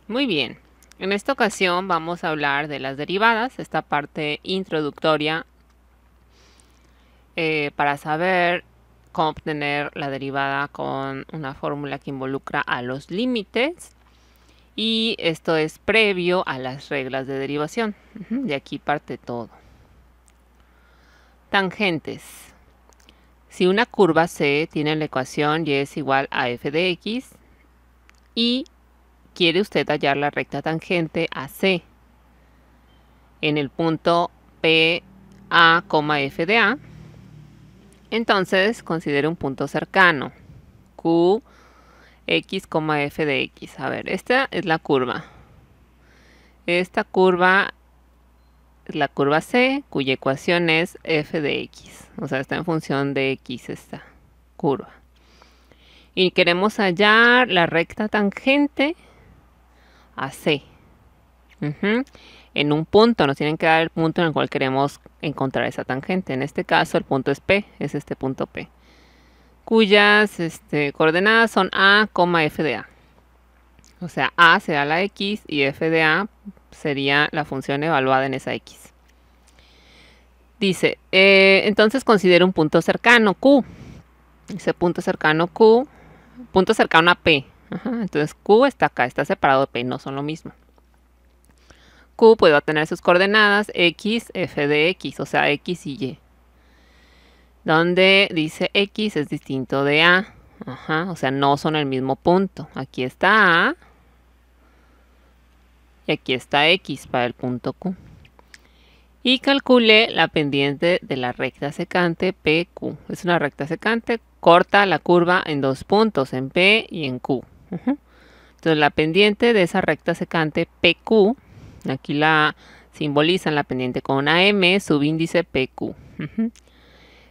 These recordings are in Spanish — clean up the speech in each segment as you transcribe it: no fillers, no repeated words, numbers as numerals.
Muy bien, en esta ocasión vamos a hablar de las derivadas, esta parte introductoria para saber cómo obtener la derivada con una fórmula que involucra a los límites, y esto es previo a las reglas de derivación. De aquí parte todo. Tangentes. Si una curva C tiene la ecuación y es igual a f de x y quiere usted hallar la recta tangente a C en el punto P A, f de A, entonces considere un punto cercano, Q, X, f de X. A ver, esta es la curva. Esta curva es la curva C, cuya ecuación es f de X. O sea, está en función de X esta curva. Y queremos hallar la recta tangente a C. En un punto, nos tienen que dar el punto en el cual queremos encontrar esa tangente. En este caso el punto es P, es este punto P, cuyas coordenadas son A, f de A. O sea, A será la X y f de A sería la función evaluada en esa X. Dice, entonces considera un punto cercano, Q. Ese punto cercano Q, punto cercano a P. Entonces Q está acá, está separado de P, no son lo mismo. Q puede tener sus coordenadas X, f de X, o sea, X y Y. Donde dice X es distinto de A. O sea, no son el mismo punto. Aquí está A y aquí está X para el punto Q. Y calcule la pendiente de la recta secante PQ. Es una recta secante, corta la curva en dos puntos, en P y en Q. Entonces la pendiente de esa recta secante PQ, aquí la simbolizan la pendiente con una M, subíndice PQ.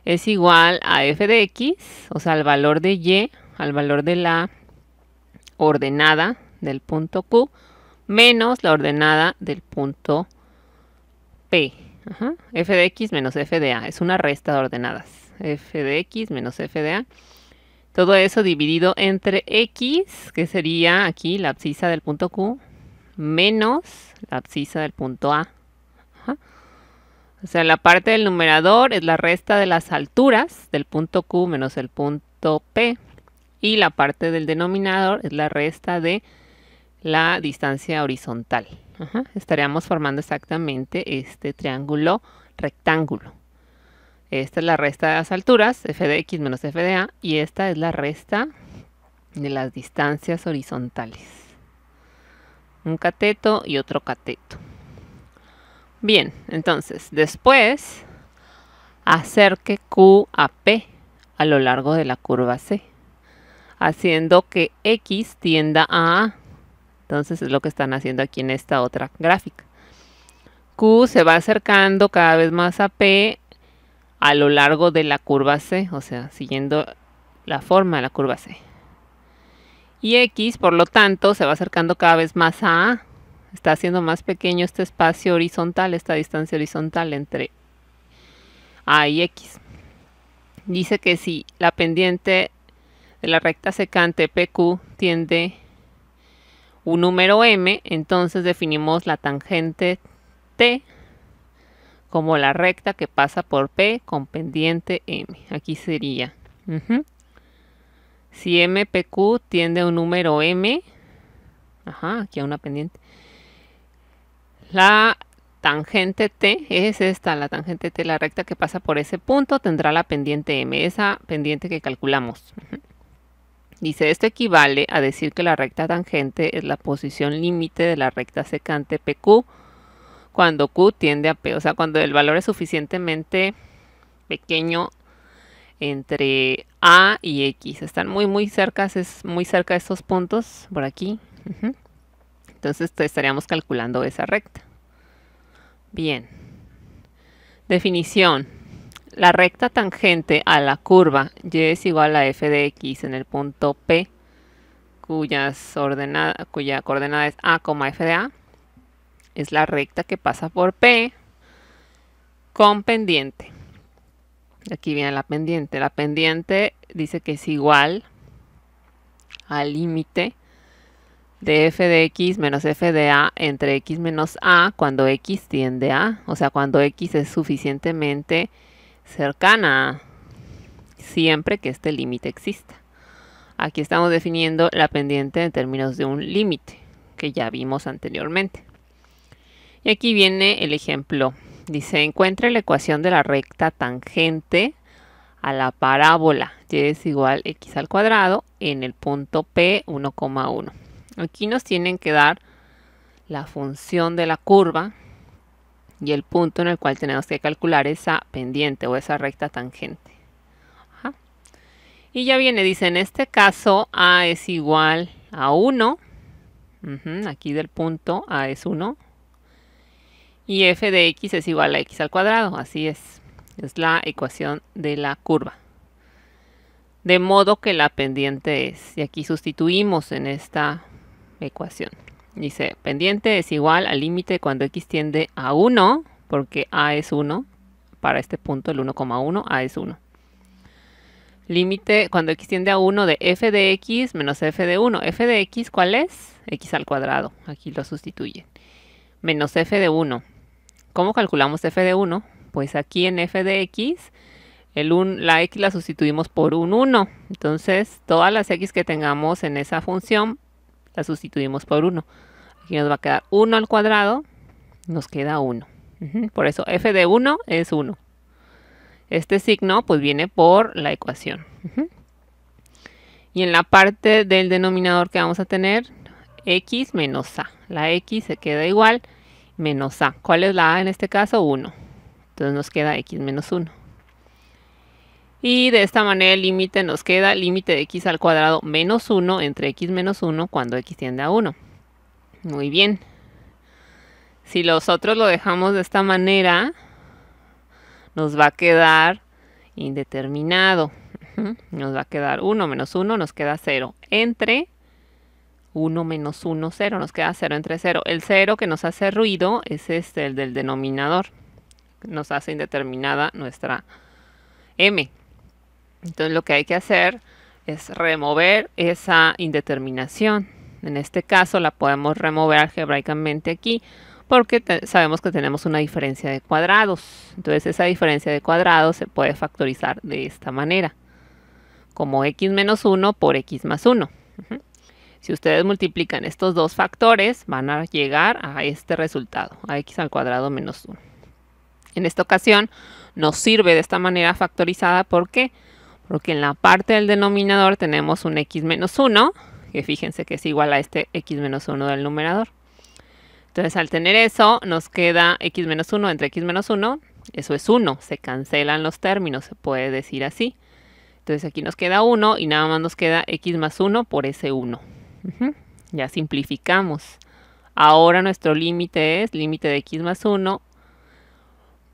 Es igual a f de x, o sea, al valor de y, al valor de la ordenada del punto Q, menos la ordenada del punto P. F de x menos f de a. Es una resta de ordenadas. F de x menos f de a. Todo eso dividido entre x, que sería aquí la abscisa del punto Q, menos la abscisa del punto A. O sea, la parte del numerador es la resta de las alturas del punto Q menos el punto P. Y la parte del denominador es la resta de la distancia horizontal. Estaríamos formando exactamente este triángulo rectángulo. Esta es la resta de las alturas, f de x menos f de a, y esta es la resta de las distancias horizontales. Un cateto y otro cateto. Bien, entonces, después, acerque Q a P a lo largo de la curva C, haciendo que X tienda a A. Entonces es lo que están haciendo aquí en esta otra gráfica. Q se va acercando cada vez más a P a lo largo de la curva C, o sea, siguiendo la forma de la curva C. Y X, por lo tanto, se va acercando cada vez más a A. Está haciendo más pequeño este espacio horizontal, esta distancia horizontal entre A y X. Dice que si la pendiente de la recta secante PQ tiende un número m, entonces definimos la tangente T como la recta que pasa por P con pendiente m. Aquí sería, si MPQ tiende a un número m, aquí a una pendiente, la tangente T es esta, la tangente T, la recta que pasa por ese punto, tendrá la pendiente m, esa pendiente que calculamos. Dice, esto equivale a decir que la recta tangente es la posición límite de la recta secante PQ cuando Q tiende a P. O sea, cuando el valor es suficientemente pequeño entre A y X. Están muy cerca, es muy cerca de estos puntos por aquí. Entonces estaríamos calculando esa recta. Bien. Definición. La recta tangente a la curva y es igual a f de x en el punto P, cuya coordenada es a, f de a, es la recta que pasa por P con pendiente. Aquí viene la pendiente. La pendiente dice que es igual al límite de f de x menos f de a entre x menos a cuando x tiende a, o sea, cuando x es suficientemente cercana a, siempre que este límite exista. Aquí estamos definiendo la pendiente en términos de un límite, que ya vimos anteriormente. Y aquí viene el ejemplo. Dice, encuentre la ecuación de la recta tangente a la parábola y es igual a x al cuadrado en el punto P 1,1. Aquí nos tienen que dar la función de la curva y el punto en el cual tenemos que calcular esa pendiente o esa recta tangente. Ajá. Y ya viene, dice, en este caso a es igual a 1. Aquí del punto a es 1. Y f de x es igual a x al cuadrado. Así es. Es la ecuación de la curva. De modo que la pendiente es, y aquí sustituimos en esta ecuación. Dice, pendiente es igual al límite cuando x tiende a 1, porque a es 1. Para este punto, el 1,1, a es 1. Límite cuando x tiende a 1 de f de x menos f de 1. F de x, ¿cuál es? X al cuadrado. Aquí lo sustituyen. Menos f de 1. ¿Cómo calculamos f de 1? Pues aquí en f de x, la x la sustituimos por un 1. Entonces, todas las x que tengamos en esa función, la sustituimos por 1. Aquí nos va a quedar 1 al cuadrado, nos queda 1. Por eso f de 1 es 1. Este signo pues viene por la ecuación. Y en la parte del denominador que vamos a tener, x menos a. La x se queda igual, menos a. ¿Cuál es la a en este caso? 1. Entonces nos queda x menos 1. Y de esta manera el límite nos queda límite de x al cuadrado menos 1 entre x menos 1 cuando x tiende a 1. Muy bien. Si nosotros lo dejamos de esta manera, nos va a quedar indeterminado. Nos va a quedar 1 menos 1, nos queda 0. Entre 1 menos 1, 0. Nos queda 0 entre 0. El 0 que nos hace ruido es el del denominador. Nos hace indeterminada nuestra m. Entonces lo que hay que hacer es remover esa indeterminación. En este caso la podemos remover algebraicamente aquí porque sabemos que tenemos una diferencia de cuadrados. Entonces esa diferencia de cuadrados se puede factorizar de esta manera, como x menos 1 por x más 1. Si ustedes multiplican estos dos factores, van a llegar a este resultado, a x al cuadrado menos 1. En esta ocasión nos sirve de esta manera factorizada. ¿Por qué? Porque en la parte del denominador tenemos un x menos 1, que fíjense que es igual a este x menos 1 del numerador. Entonces al tener eso, nos queda x menos 1 entre x menos 1, eso es 1, se cancelan los términos, se puede decir así. Entonces aquí nos queda 1 y nada más nos queda x más 1 por ese 1. Ya simplificamos. Ahora nuestro límite es límite de x más 1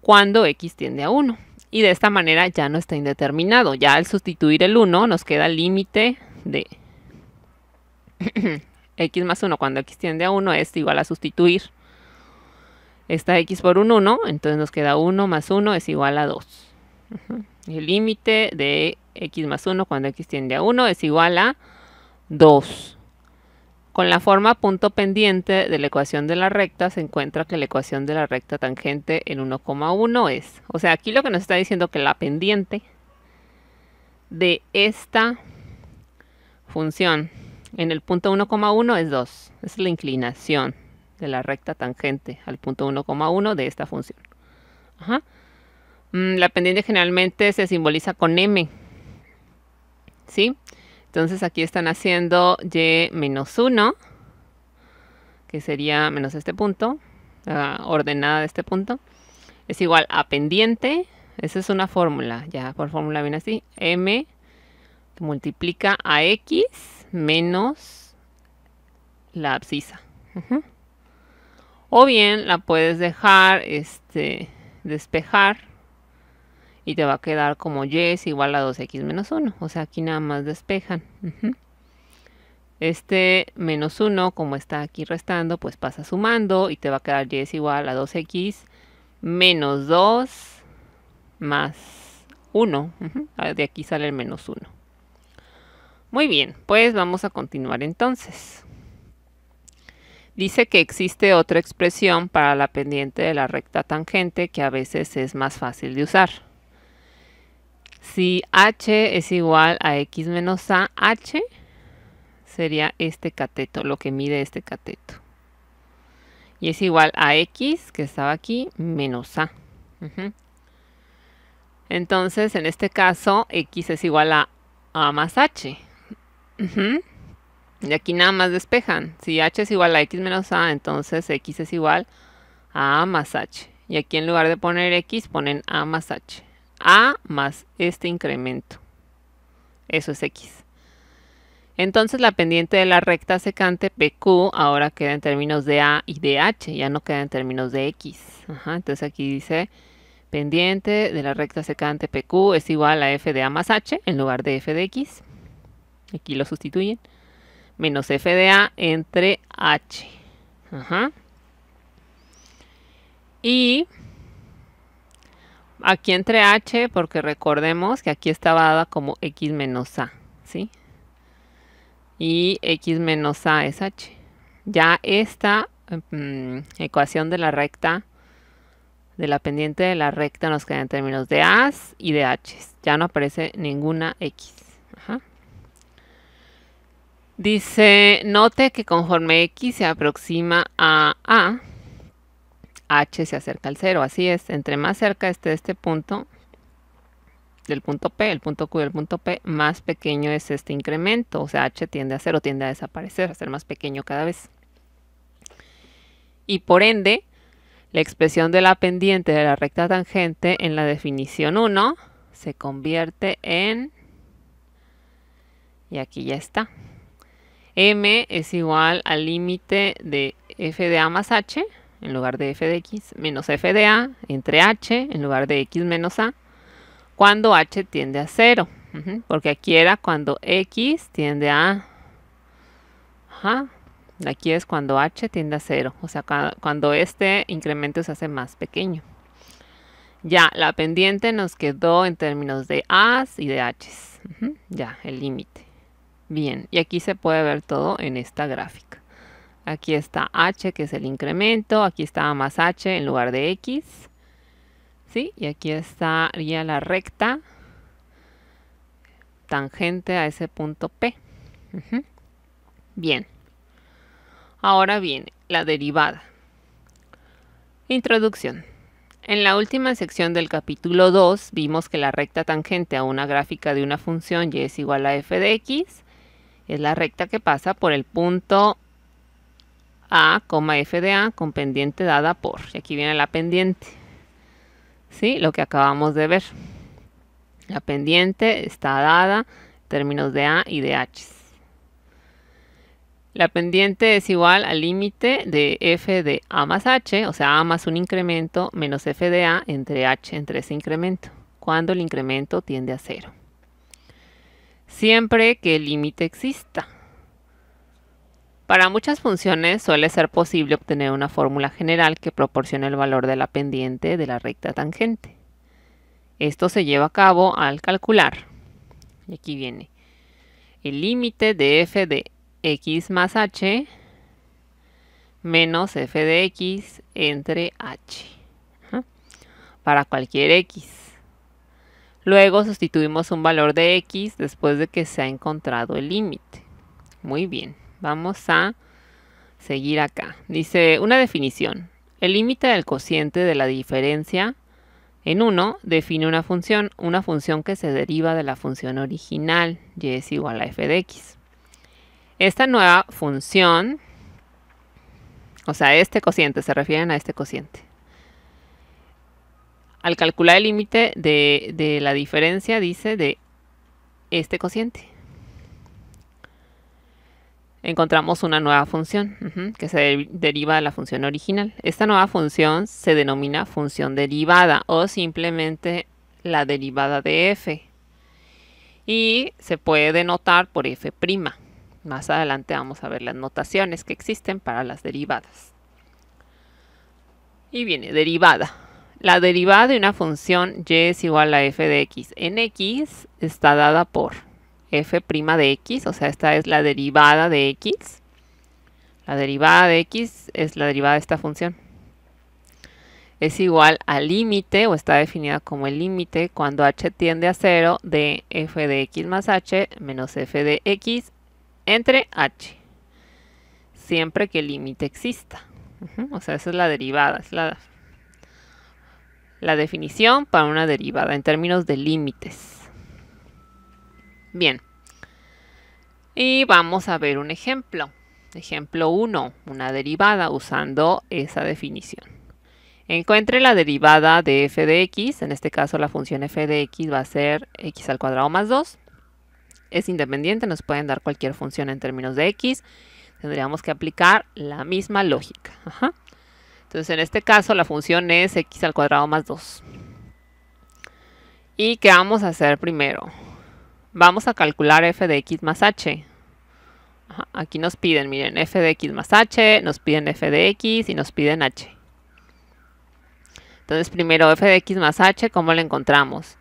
cuando x tiende a 1. Y de esta manera ya no está indeterminado. Ya al sustituir el 1 nos queda el límite de x más 1 cuando x tiende a 1 es igual a sustituir esta x por un 1. Entonces nos queda 1 más 1 es igual a 2. El límite de x más 1 cuando x tiende a 1 es igual a 2. Con la forma punto pendiente de la ecuación de la recta se encuentra que la ecuación de la recta tangente en 1,1 es. O sea, aquí lo que nos está diciendo que la pendiente de esta función en el punto 1,1 es 2. Es la inclinación de la recta tangente al punto 1,1 de esta función. La pendiente generalmente se simboliza con m. ¿Sí? Entonces aquí están haciendo y menos 1, que sería menos este punto, ordenada de este punto, es igual a pendiente. Esa es una fórmula, ya por fórmula viene así, m que multiplica a x menos la abscisa. O bien la puedes dejar despejar y te va a quedar como y es igual a 2x menos 1. O sea, aquí nada más despejan. Este menos 1, como está aquí restando, pues pasa sumando y te va a quedar y es igual a 2x menos 2 más 1. De aquí sale el menos 1. Muy bien, pues vamos a continuar entonces. Dice que existe otra expresión para la pendiente de la recta tangente que a veces es más fácil de usar. Si h es igual a x menos a, h sería este cateto, lo que mide este cateto. Y es igual a x, que estaba aquí, menos a. Entonces, en este caso, x es igual a más h. Y aquí nada más despejan. Si h es igual a x menos a, entonces x es igual a más h. Y aquí en lugar de poner x, ponen a más h. A más este incremento. Eso es x. Entonces la pendiente de la recta secante PQ ahora queda en términos de a y de h. Ya no queda en términos de x. Entonces aquí dice pendiente de la recta secante PQ es igual a f de a más h en lugar de f de x. Aquí lo sustituyen. Menos f de a entre h. Y aquí entre h, porque recordemos que aquí estaba dada como x menos a, ¿sí? Y x menos a es h. Ya esta ecuación de la recta, de la pendiente de la recta, nos queda en términos de a's y de h's. Ya no aparece ninguna x. Dice, note que conforme x se aproxima a a, h se acerca al 0. Así es, entre más cerca esté este punto, del punto P, el punto Q y el punto P, más pequeño es este incremento. O sea, h tiende a 0, tiende a desaparecer, a ser más pequeño cada vez. Y por ende, la expresión de la pendiente de la recta tangente en la definición 1 se convierte en... Y aquí ya está. M es igual al límite de f de a más h, en lugar de f de x, menos f de a entre h, en lugar de x menos a, cuando h tiende a 0. Porque aquí era cuando x tiende a... Aquí es cuando h tiende a 0. O sea, cuando este incremento se hace más pequeño. Ya, la pendiente nos quedó en términos de a's y de h's. Ya, el límite. Bien, y aquí se puede ver todo en esta gráfica. Aquí está h, que es el incremento. Aquí está más h en lugar de x. ¿Sí? Y aquí estaría la recta tangente a ese punto P. Bien. Ahora viene la derivada. Introducción. En la última sección del capítulo 2 vimos que la recta tangente a una gráfica de una función y es igual a f de x. Es la recta que pasa por el punto a, f de a con pendiente dada por. Y aquí viene la pendiente. ¿Sí? Lo que acabamos de ver. La pendiente está dada en términos de a y de h. La pendiente es igual al límite de f de a más h, o sea, a más un incremento, menos f de a entre h, entre ese incremento, cuando el incremento tiende a 0. Siempre que el límite exista. Para muchas funciones suele ser posible obtener una fórmula general que proporcione el valor de la pendiente de la recta tangente. Esto se lleva a cabo al calcular, y aquí viene, el límite de f de x más h menos f de x entre h, para cualquier x. Luego sustituimos un valor de x después de que se ha encontrado el límite. Muy bien, vamos a seguir acá. Dice una definición. El límite del cociente de la diferencia en 1 define una función que se deriva de la función original, y es igual a f de x. Esta nueva función, o sea, este cociente, se refieren a este cociente. Al calcular el límite de la diferencia, dice, de este cociente, encontramos una nueva función que se deriva de la función original. Esta nueva función se denomina función derivada o simplemente la derivada de f. Y se puede denotar por f'. Más adelante vamos a ver las notaciones que existen para las derivadas. Y viene derivada. La derivada de una función y es igual a f de x en x está dada por f' de x, o sea, esta es la derivada de x, La derivada de x es la derivada de esta función. Es igual al límite, o está definida como el límite, cuando h tiende a 0 de f de x más h menos f de x entre h. Siempre que el límite exista. O sea, esa es la derivada, es la definición para una derivada en términos de límites. Bien. Y vamos a ver un ejemplo. Ejemplo 1, una derivada usando esa definición. Encuentre la derivada de f de x, en este caso la función f de x va a ser x al cuadrado más 2. Es independiente, nos pueden dar cualquier función en términos de x. Tendríamos que aplicar la misma lógica. Entonces en este caso la función es x al cuadrado más 2. ¿Y qué vamos a hacer primero? Vamos a calcular f de x más h. Aquí nos piden, miren, f de x más h, nos piden f de x y nos piden h. Entonces primero f de x más h, ¿cómo lo encontramos?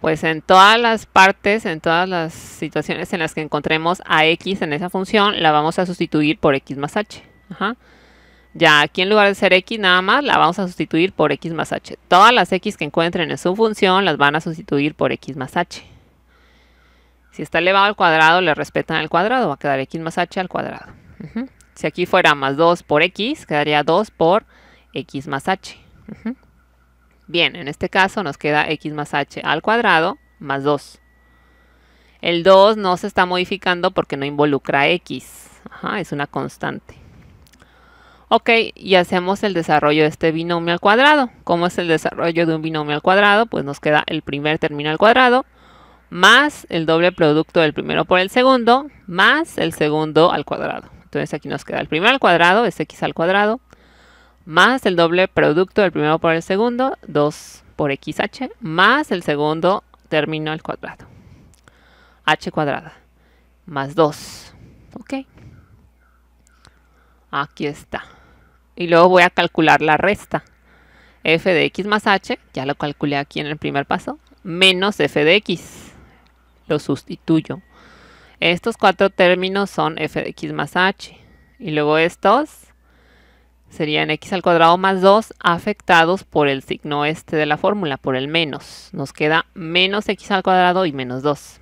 Pues en todas las partes, en todas las situaciones en las que encontremos a x en esa función, la vamos a sustituir por x más h. Ya aquí en lugar de ser x nada más, la vamos a sustituir por x más h. Todas las x que encuentren en su función las van a sustituir por x más h. Si está elevado al cuadrado, le respetan el cuadrado, va a quedar x más h al cuadrado. Si aquí fuera más 2 por x, quedaría 2 por x más h. Bien, en este caso nos queda x más h al cuadrado más 2. El 2 no se está modificando porque no involucra x. Es una constante. Ok, y hacemos el desarrollo de este binomio al cuadrado. ¿Cómo es el desarrollo de un binomio al cuadrado? Pues nos queda el primer término al cuadrado más el doble producto del primero por el segundo más el segundo al cuadrado. Entonces aquí nos queda el primero al cuadrado, es x al cuadrado, más el doble producto del primero por el segundo, 2 por xh, más el segundo término al cuadrado, h cuadrada, más 2. Ok. Aquí está. Y luego voy a calcular la resta. F de x más h, ya lo calculé aquí en el primer paso, menos f de x. Lo sustituyo. Estos 4 términos son f de x más h. Y luego estos serían x al cuadrado más 2 afectados por el signo este de la fórmula, por el menos. Nos queda menos x al cuadrado y menos 2.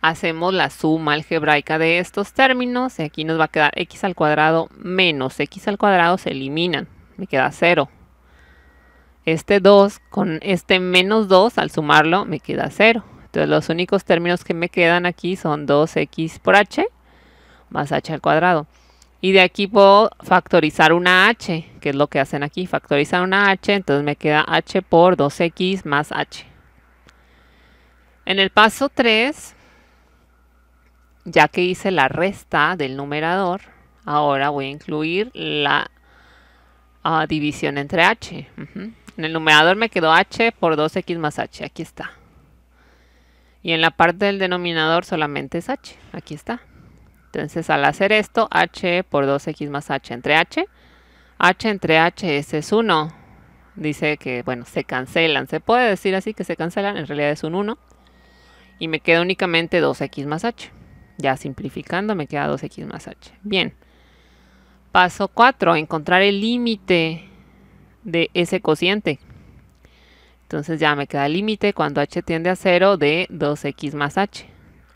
Hacemos la suma algebraica de estos términos y aquí nos va a quedar x al cuadrado menos x al cuadrado se eliminan. Me queda 0. Este 2 con este menos 2 al sumarlo me queda 0. Entonces los únicos términos que me quedan aquí son 2x por h más h al cuadrado. Y de aquí puedo factorizar una h, que es lo que hacen aquí. Factorizar una h, entonces me queda h por 2x más h. En el paso 3, ya que hice la resta del numerador, ahora voy a incluir la división entre h. En el numerador me quedó h por 2x más h, aquí está. Y en la parte del denominador solamente es h, aquí está. Entonces al hacer esto, h por 2x más h entre h entre h ese es 1. Dice que, bueno, se cancelan. Se puede decir así que se cancelan, en realidad es un 1. Y me queda únicamente 2x más h. Ya simplificando me queda 2x más h. Bien. Paso 4, encontrar el límite de ese cociente. Entonces ya me queda el límite cuando h tiende a 0 de 2x más h.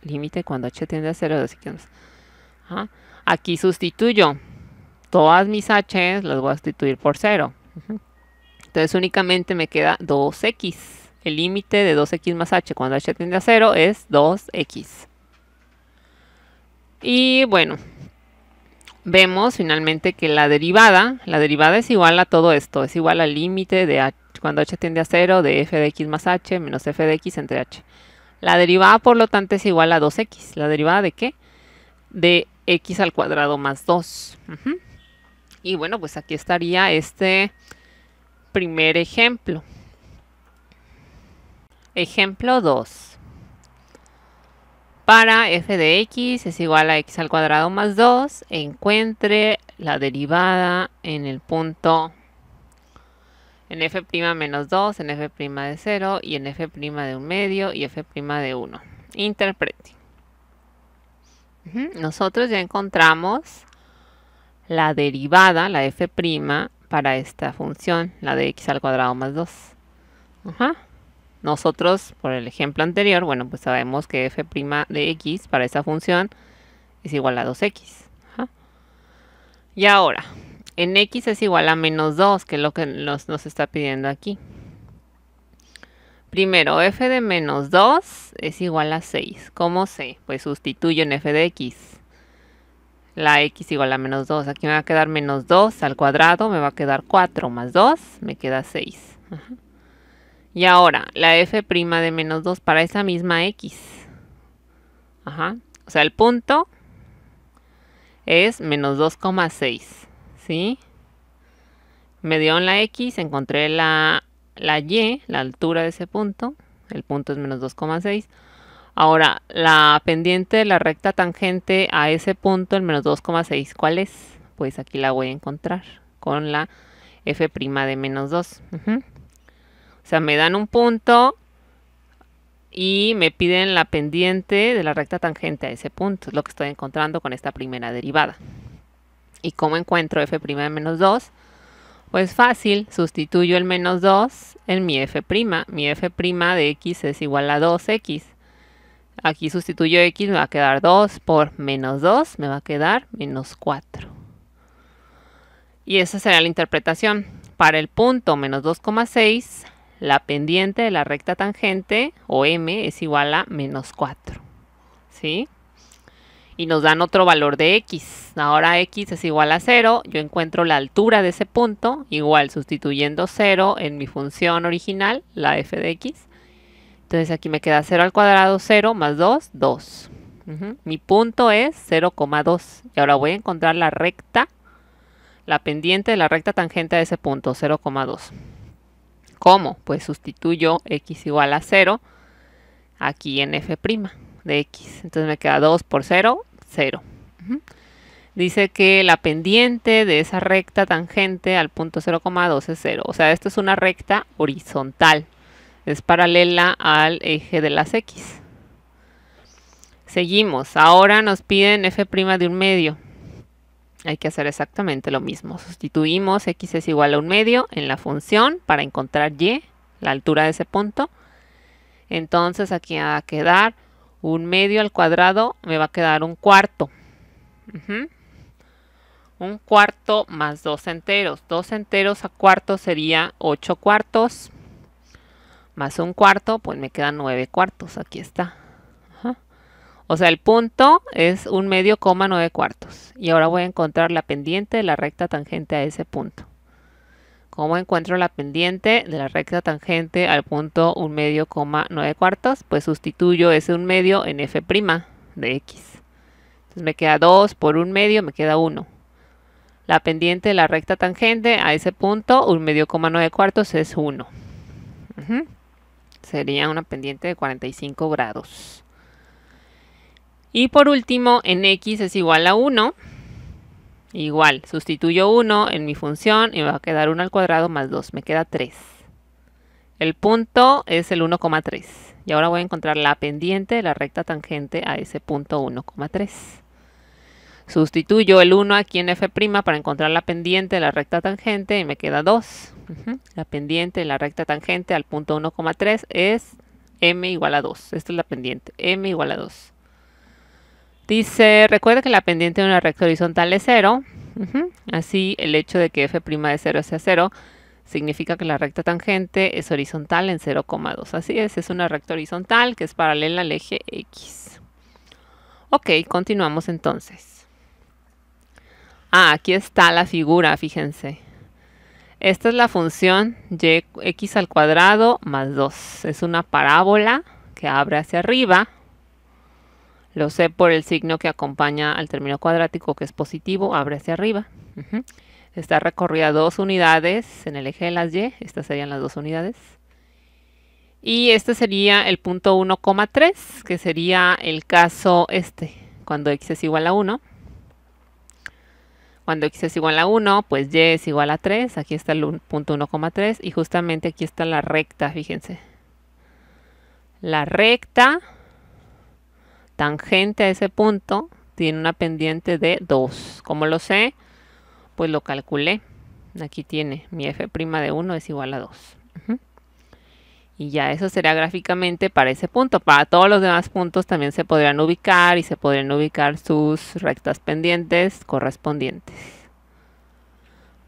Límite cuando h tiende a 0 de 2x más h. Aquí sustituyo. Todas mis h's las voy a sustituir por 0. Entonces únicamente me queda 2x. El límite de 2x más h cuando h tiende a 0 es 2x. Y bueno, vemos finalmente que la derivada es igual a todo esto. Es igual al límite de h cuando h tiende a 0 de f de x más h menos f de x entre h. La derivada, por lo tanto, es igual a 2x. ¿La derivada de qué? De x al cuadrado más 2. Y bueno, pues aquí estaría este primer ejemplo. Ejemplo 2. Para f de x es igual a x al cuadrado más 2, encuentre la derivada en el punto en f' menos 2, en f' de 0 y en f' de 1 medio y f' de 1. Interprete. Nosotros ya encontramos la derivada, la f' para esta función, la de x al cuadrado más 2. Nosotros, por el ejemplo anterior, bueno, pues sabemos que f' de x para esta función es igual a 2x. Y ahora, en x es igual a menos 2, que es lo que nos está pidiendo aquí. Primero, f de menos 2 es igual a 6. ¿Cómo sé? Pues sustituyo en f de x. La x igual a menos 2. Aquí me va a quedar menos 2 al cuadrado, me va a quedar 4 más 2, me queda 6. Y ahora, la f' de menos 2 para esa misma x. O sea, el punto es menos 2,6. ¿Sí? Me dio en la x, encontré la y, la altura de ese punto. El punto es menos 2,6. Ahora, la pendiente de la recta tangente a ese punto, el menos 2,6, ¿cuál es? Pues aquí la voy a encontrar con la f' de menos 2. O sea, me dan un punto y me piden la pendiente de la recta tangente a ese punto. Es lo que estoy encontrando con esta primera derivada. ¿Y cómo encuentro f' de menos 2? Pues fácil, sustituyo el menos 2 en mi f'. Mi f' de x es igual a 2x. Aquí sustituyo x, me va a quedar 2 por menos 2, me va a quedar menos 4. Y esa será la interpretación. Para el punto menos 2,6, la pendiente de la recta tangente, o m, es igual a menos 4. ¿Sí? Y nos dan otro valor de x. Ahora x es igual a 0. Yo encuentro la altura de ese punto, igual sustituyendo 0 en mi función original, la f de x. Entonces aquí me queda 0 al cuadrado, 0 más 2, 2. Mi punto es 0,2. Y ahora voy a encontrar la recta, la pendiente de la recta tangente a ese punto, 0,2. ¿Cómo? Pues sustituyo x igual a 0 aquí en f' de x. Entonces me queda 2 por 0, 0. Dice que la pendiente de esa recta tangente al punto 0,2 es 0. O sea, esto es una recta horizontal. Es paralela al eje de las x. Seguimos. Ahora nos piden f' de 1/2. Hay que hacer exactamente lo mismo. Sustituimos x es igual a 1/2 en la función para encontrar y, la altura de ese punto. Entonces aquí va a quedar 1/2 al cuadrado, me va a quedar 1/4. 1/4 más 2 enteros. 2 enteros a cuartos sería 8 cuartos. Más 1/4, pues me quedan 9 cuartos. Aquí está. O sea, el punto es 1/2, 9 cuartos. Y ahora voy a encontrar la pendiente de la recta tangente a ese punto. ¿Cómo encuentro la pendiente de la recta tangente al punto 1/2, 9 cuartos? Pues sustituyo ese 1/2 en f' de x. Entonces me queda 2 por 1/2, me queda 1. La pendiente de la recta tangente a ese punto, 1/2, 9 cuartos, es 1. Sería una pendiente de 45 grados. Y por último, en x es igual a 1. Igual, sustituyo 1 en mi función y me va a quedar 1 al cuadrado más 2. Me queda 3. El punto es el 1,3. Y ahora voy a encontrar la pendiente de la recta tangente a ese punto 1,3. Sustituyo el 1 aquí en f' para encontrar la pendiente de la recta tangente y me queda 2. La pendiente de la recta tangente al punto 1,3 es m igual a 2. Esta es la pendiente, m igual a 2. Dice, recuerda que la pendiente de una recta horizontal es 0. Así, el hecho de que f' de 0 sea 0 significa que la recta tangente es horizontal en 0,2. Así es una recta horizontal que es paralela al eje x. Ok, continuamos entonces. Aquí está la figura, fíjense. Esta es la función x al cuadrado más 2. Es una parábola que abre hacia arriba. Lo sé por el signo que acompaña al término cuadrático, que es positivo, abre hacia arriba. Está recorrida 2 unidades en el eje de las y. Estas serían las 2 unidades. Y este sería el punto 1,3, que sería el caso cuando x es igual a 1. Cuando x es igual a 1, pues y es igual a 3. Aquí está el punto 1,3 y justamente aquí está la recta, fíjense. La recta tangente a ese punto, tiene una pendiente de 2. ¿Cómo lo sé? Pues lo calculé. Aquí tiene mi f' de 1 es igual a 2. Y ya eso sería gráficamente para ese punto. Para todos los demás puntos también se podrían ubicar y se podrían ubicar sus rectas pendientes correspondientes.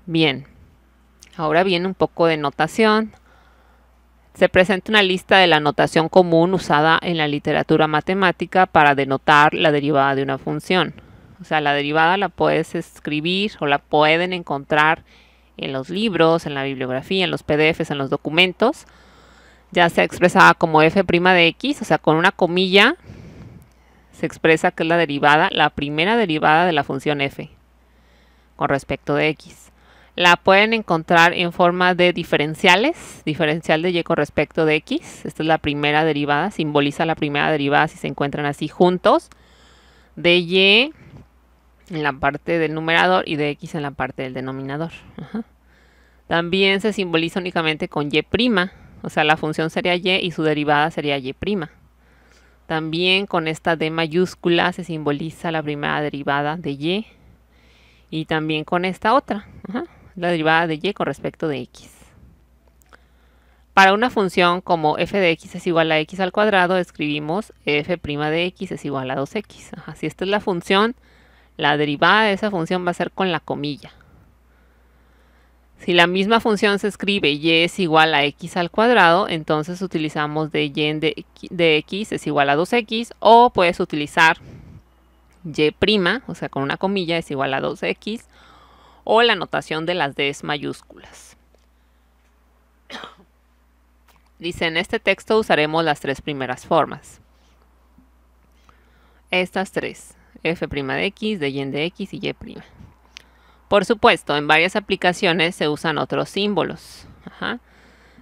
Bien, ahora viene un poco de notación. Se presenta una lista de la notación común usada en la literatura matemática para denotar la derivada de una función. O sea, la derivada la puedes escribir o la pueden encontrar en los libros, en la bibliografía, en los PDFs, en los documentos. Ya sea expresada como f' de x, o sea, con una comilla se expresa que es la derivada, la primera derivada de la función f con respecto de x. La pueden encontrar en forma de diferenciales, diferencial de y con respecto de x. Esta es la primera derivada, simboliza la primera derivada si se encuentran así juntos. De y en la parte del numerador y de x en la parte del denominador. También se simboliza únicamente con y', o sea, la función sería y y su derivada sería y'. También con esta d mayúscula se simboliza la primera derivada de y. Y también con esta otra, la derivada de y con respecto de x. Para una función como f de x es igual a x al cuadrado, escribimos f' de x es igual a 2x. Si esta es la función, la derivada de esa función va a ser con la comilla. Si la misma función se escribe y es igual a x al cuadrado, entonces utilizamos de y de x es igual a 2x, o puedes utilizar y', o sea, con una comilla es igual a 2x, o la notación de las d's mayúsculas. Dice, en este texto usaremos las tres primeras formas. Estas tres, f' de x, de y de x y y'. Por supuesto, en varias aplicaciones se usan otros símbolos.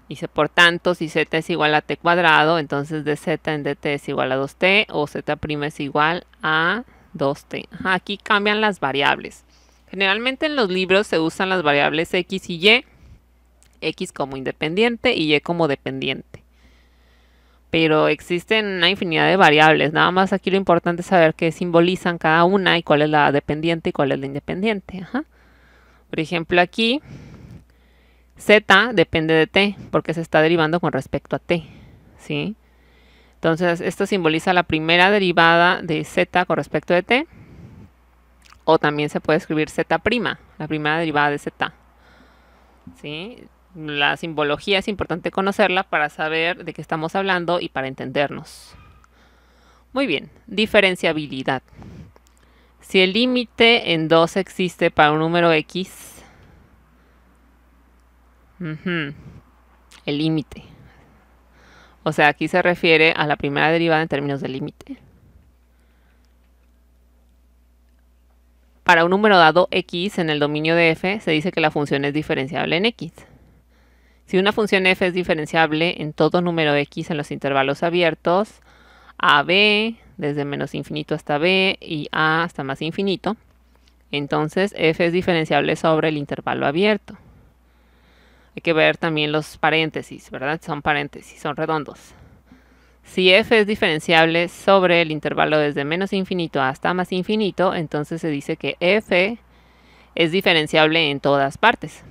Dice, por tanto, si z es igual a t cuadrado, entonces dz en dt es igual a 2t, o z' es igual a 2t. Aquí cambian las variables. Generalmente en los libros se usan las variables x y y, x como independiente y y como dependiente. Pero existen una infinidad de variables. Nada más aquí lo importante es saber qué simbolizan cada una y cuál es la dependiente y cuál es la independiente. Por ejemplo, aquí z depende de t porque se está derivando con respecto a t. ¿Sí? Entonces, esto simboliza la primera derivada de z con respecto de t. O también se puede escribir z', la primera derivada de z. ¿Sí? La simbología es importante conocerla para saber de qué estamos hablando y para entendernos. Muy bien, diferenciabilidad. Si el límite en 2 existe para un número x, el límite. O sea, aquí se refiere a la primera derivada en términos de límite. Para un número dado x en el dominio de f, se dice que la función es diferenciable en x. Si una función f es diferenciable en todo número x en los intervalos abiertos, a, b, desde menos infinito hasta b y a hasta más infinito, entonces f es diferenciable sobre el intervalo abierto. Hay que ver también los paréntesis, ¿verdad? Son paréntesis, son redondos. Si f es diferenciable sobre el intervalo desde menos infinito hasta más infinito, entonces se dice que f es diferenciable en todas partes.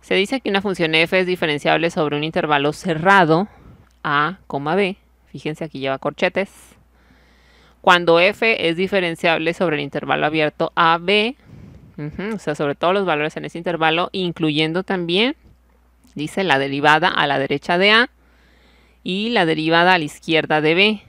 Se dice que una función f es diferenciable sobre un intervalo cerrado a, b. Fíjense, aquí lleva corchetes. Cuando f es diferenciable sobre el intervalo abierto a, b, o sea, sobre todos los valores en ese intervalo, incluyendo también, dice, la derivada a la derecha de a y la derivada a la izquierda de b.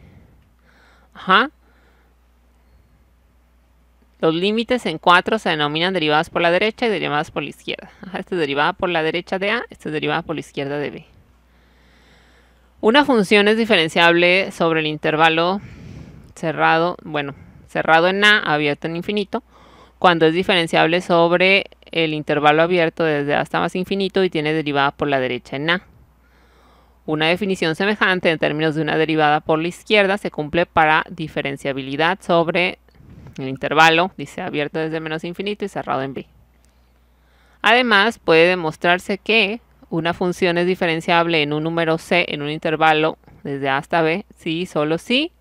Los límites en 4 se denominan derivadas por la derecha y derivadas por la izquierda. Esta es derivada por la derecha de a, esta es derivada por la izquierda de b. Una función es diferenciable sobre el intervalo cerrado, cerrado en a, abierto en infinito, cuando es diferenciable sobre el intervalo abierto desde a hasta más infinito y tiene derivada por la derecha en a. Una definición semejante en términos de una derivada por la izquierda se cumple para diferenciabilidad sobre el intervalo, dice, abierto desde menos infinito y cerrado en b. Además, puede demostrarse que una función es diferenciable en un número c en un intervalo desde a hasta b, si, solo si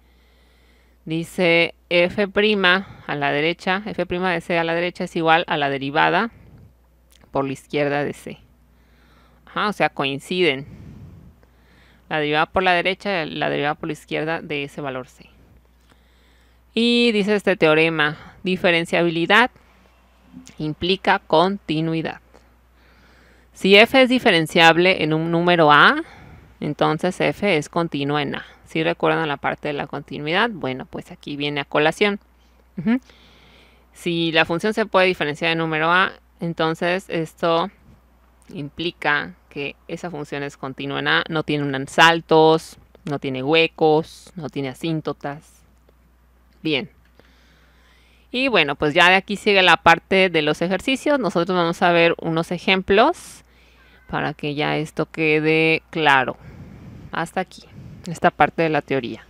Dice f' a la derecha, f' de c a la derecha es igual a la derivada por la izquierda de c. Ajá, o sea, coinciden. La derivada por la derecha y la derivada por la izquierda de ese valor c. Y dice este teorema, diferenciabilidad implica continuidad. Si f es diferenciable en un número a, entonces f es continua en a. ¿Sí recuerdan la parte de la continuidad? Bueno, pues aquí viene a colación. Si la función se puede diferenciar en número a, entonces esto implica que esa función es continua en a, no tiene unos saltos, no tiene huecos, no tiene asíntotas. Bien. Y bueno, pues ya de aquí sigue la parte de los ejercicios. Nosotros vamos a ver unos ejemplos para que ya esto quede claro. Hasta aquí, esta parte de la teoría.